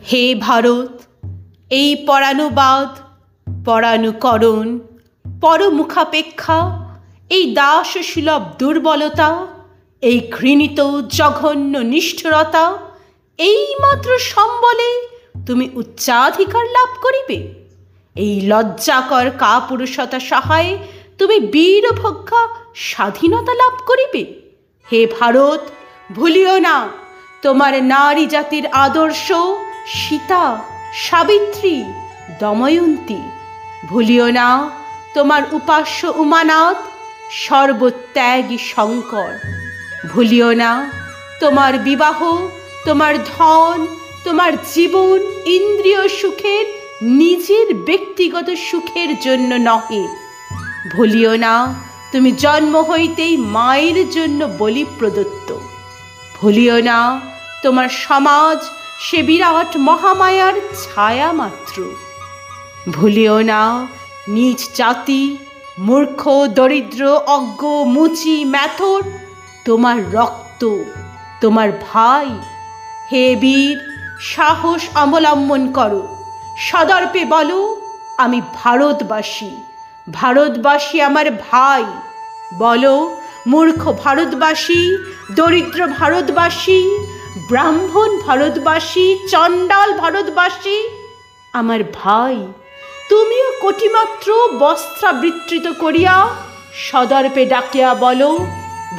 হে ভারত, এই পরানুবাদ, পরানুকরণ, পরমুখাপেক্ষা, এই দাসসুলভ দুর্বলতা, এই ঘৃণিত জঘন্য নিষ্ঠুরতা, এইমাত্র সম্বলে তুমি উচ্চাধিকার লাভ করিবে। এই লজ্জাকর কাপুরুষতা সহায়ে তুমি বীরভোগ্যা স্বাধীনতা লাভ করিবে। হে ভারত, ভুলিও না তোমার নারী জাতির আদর্শ সীতা, সাবিত্রী, দময়ন্তী। ভুলিও না তোমার উপাস্য উমানাথ, সর্বত্যাগী শঙ্কর। ভুলিও না তোমার বিবাহ, তোমার ধন, তোমার জীবন ইন্দ্রিয় সুখের, নিজের ব্যক্তিগত সুখের জন্য নহে। ভুলিও না তুমি জন্ম হইতেই মায়ের জন্য বলি প্রদত্ত। ভুলিও না তোমার সমাজ সে বিরাট মহামায়ার ছায়া মাত্র। ভুলিও না নিজ জাতি, মূর্খ, দরিদ্র, অজ্ঞ, মুচি, ম্যাথর তোমার রক্ত, তোমার ভাই। হে বীর, সাহস অবলম্বন করো, সদর্পে বলো, আমি ভারতবাসী, ভারতবাসী আমার ভাই। বলো, মূর্খ ভারতবাসী, দরিদ্র ভারতবাসী, ব্রাহ্মণ ভারতবাসী, চণ্ডাল ভারতবাসী, আমার ভাই। তুমিও কোটিমাত্র বস্ত্রাবৃত্রিত করিয়া সদর্পে ডাকিয়া বলো,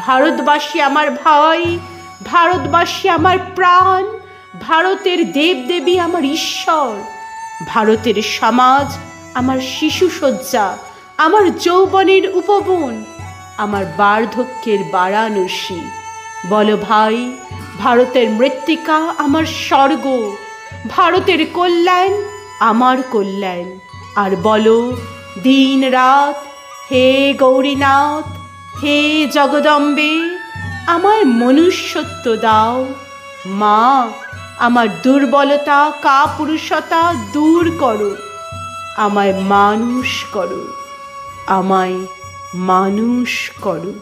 ভারতবাসী আমার ভাই, ভারতবাসী আমার প্রাণ, ভারতের দেবদেবী আমার ঈশ্বর, ভারতের সমাজ আমার শিশুসজ্জা, আমার যৌবনের উপবন, আমার বার্ধক্যের বারাণসী। বলো ভাই, ভারতের মৃত্তিকা আমার স্বর্গ, ভারতের কল্যাণ আমার কল্যাণ। আর বলো দিন রাত, হে গৌরীনাথ, হে জগদম্বে, আমায় মনুষ্যত্ব দাও। মা, আমার দুর্বলতা কাপুরুষতা দূর করো, আমায় মানুষ করো, আমায় মানুষ করো।